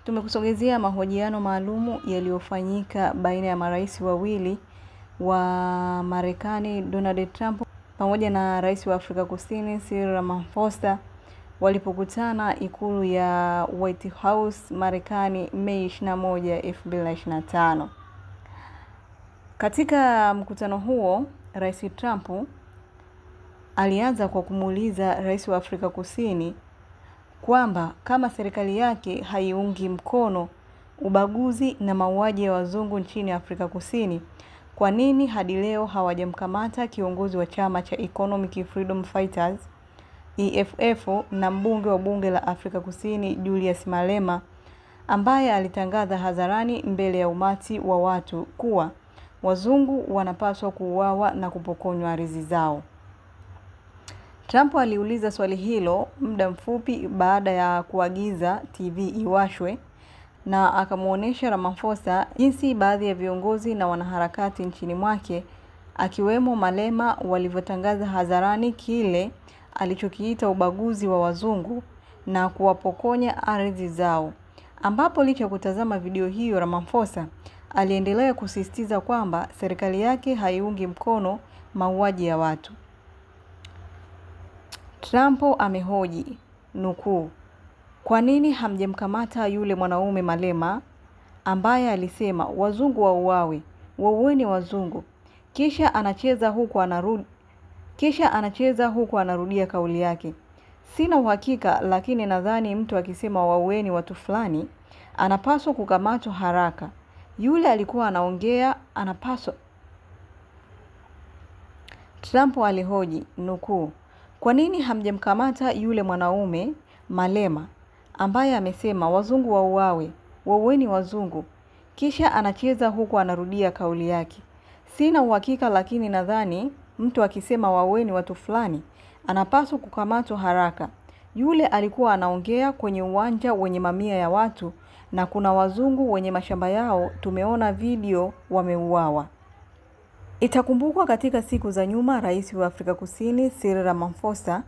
Tumekusogezea mahojiano maalumu yaliyofanyika baina ya marais wawili wa Marekani, Donald Trump pamoja na rais wa Afrika Kusini Cyril Ramaphosa walipokutana ikulu ya White House Marekani Mei 21, 2025. Katika mkutano huo, Rais Trump alianza kwa kumuuliza rais wa Afrika Kusini kwamba kama serikali yake haiungi mkono ubaguzi na mauaji ya wazungu nchini Afrika Kusini, kwa nini hadi leo hawajamkamata kiongozi wa chama cha Economic Freedom Fighters EFF na mbunge wa bunge la Afrika Kusini Julius Malema, ambaye alitangaza hadharani mbele ya umati wa watu kuwa wazungu wanapaswa kuuawa na kupokonywa ardhi zao. Trump aliuliza swali hilo muda mfupi baada ya kuagiza TV iwashwe, na akamuonesha Ramaphosa jinsi baadhi ya viongozi na wanaharakati nchini mwake akiwemo Malema walivyotangaza hadharani kile alichokiita ubaguzi wa wazungu na kuwapokonya ardhi zao. Ambapo licha kutazama video hiyo, Ramaphosa aliendelea kusisitiza kwamba serikali yake haiungi mkono mauaji ya watu. Trump amehoji, nukuu, "Kwa nini hamjamkamata yule mwanaume Malema ambaye alisema wazungu wauawe, waueni wazungu?" Kisha anacheza huku anarudia kauli yake. "Sina uhakika, lakini nadhani mtu akisema waueni watu fulani anapaswa kukamatwa haraka. Yule alikuwa anaongea anapaswa." Trump alihoji, nukuu, "Kwa nini hamjamkamata yule mwanaume Malema ambaye amesema wazungu wauawe, waueni wazungu?" Kisha anacheza huku anarudia kauli yake. "Sina uhakika, lakini nadhani mtu akisema waueni watu fulani anapaswa kukamatwa haraka. Yule alikuwa anaongea kwenye uwanja wenye mamia ya watu na kuna wazungu wenye mashamba yao, tumeona video wameuawa." Itakumbukwa katika siku za nyuma, rais wa Afrika Kusini Cyril Ramaphosa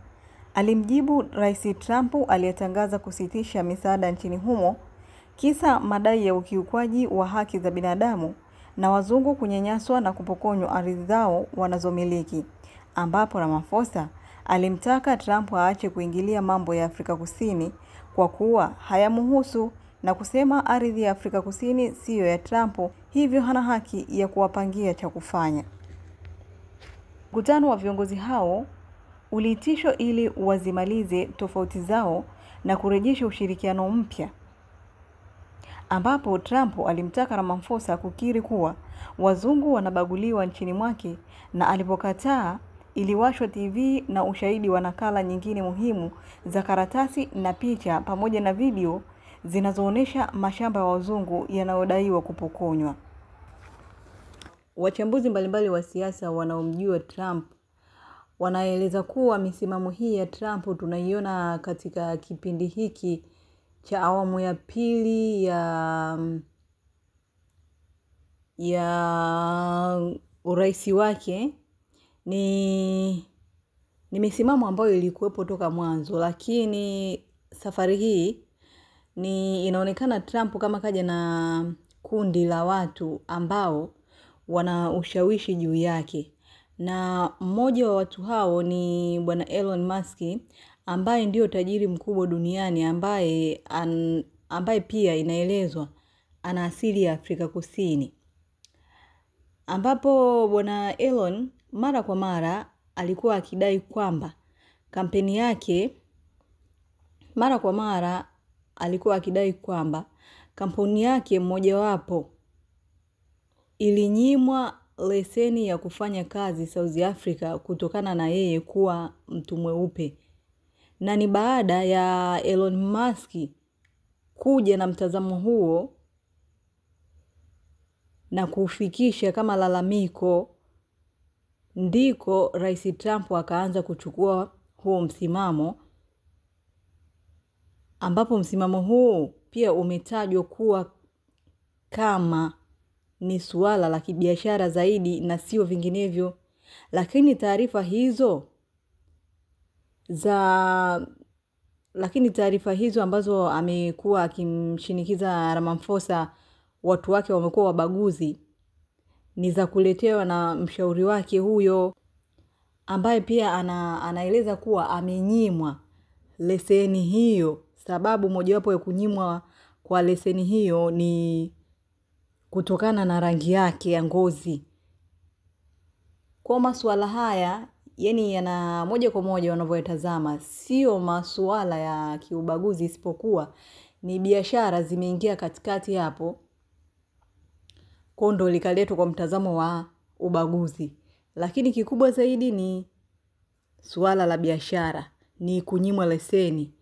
alimjibu Rais Trump aliyetangaza kusitisha misaada nchini humo kisa madai ya ukiukwaji wa haki za binadamu na wazungu kunyanyaswa na kupokonywa ardhi zao wanazomiliki, ambapo Ramaphosa alimtaka Trump aache kuingilia mambo ya Afrika Kusini kwa kuwa hayamhusu na kusema ardhi ya Afrika Kusini siyo ya Trump, hivyo hana haki ya kuwapangia cha kufanya. Mkutano wa viongozi hao uliitishwa ili wazimalize tofauti zao na kurejesha ushirikiano mpya, ambapo Trump alimtaka Ramaphosa kukiri kuwa wazungu wanabaguliwa nchini mwake, na alipokataa iliwashwa TV na ushahidi wa nakala nyingine muhimu za karatasi na picha pamoja na video zinazoonesha mashamba ya wazungu yanayodaiwa kupokonywa. Wachambuzi mbalimbali wa siasa wanaomjua Trump wanaeleza kuwa misimamo hii ya Trump tunaiona katika kipindi hiki cha awamu ya pili ya urais wake ni misimamo ambayo ilikuwepo toka mwanzo, lakini safari hii inaonekana Trump kama kaja na kundi la watu ambao wana ushawishi juu yake, na mmoja wa watu hao ni bwana Elon Musk ambaye ndio tajiri mkubwa duniani, ambaye pia inaelezwa ana asili ya Afrika Kusini, ambapo bwana Elon mara kwa mara alikuwa akidai kwamba kampeni yake kampuni yake mmojawapo ilinyimwa leseni ya kufanya kazi South Africa kutokana na yeye kuwa mtu mweupe, na ni baada ya Elon Musk kuja na mtazamo huo na kufikisha kama lalamiko, ndiko Rais Trump akaanza kuchukua huo msimamo, ambapo msimamo huu pia umetajwa kuwa kama ni suala la kibiashara zaidi na sio vinginevyo. Lakini taarifa hizo za Lakini taarifa hizo ambazo amekuwa akimshinikiza Ramaphosa watu wake wamekuwa wabaguzi ni za kuletewa na mshauri wake huyo, ambaye pia anaeleza kuwa amenyimwa leseni hiyo. Sababu mojawapo ya kunyimwa kwa leseni hiyo ni kutokana na rangi yake ya ngozi. Kwa masuala haya, yani yana moja kwa moja wanavyoyatazama, sio masuala ya kiubaguzi, isipokuwa ni biashara zimeingia katikati hapo, kondo likaletwa kwa mtazamo wa ubaguzi. Lakini kikubwa zaidi ni suala la biashara, ni kunyimwa leseni.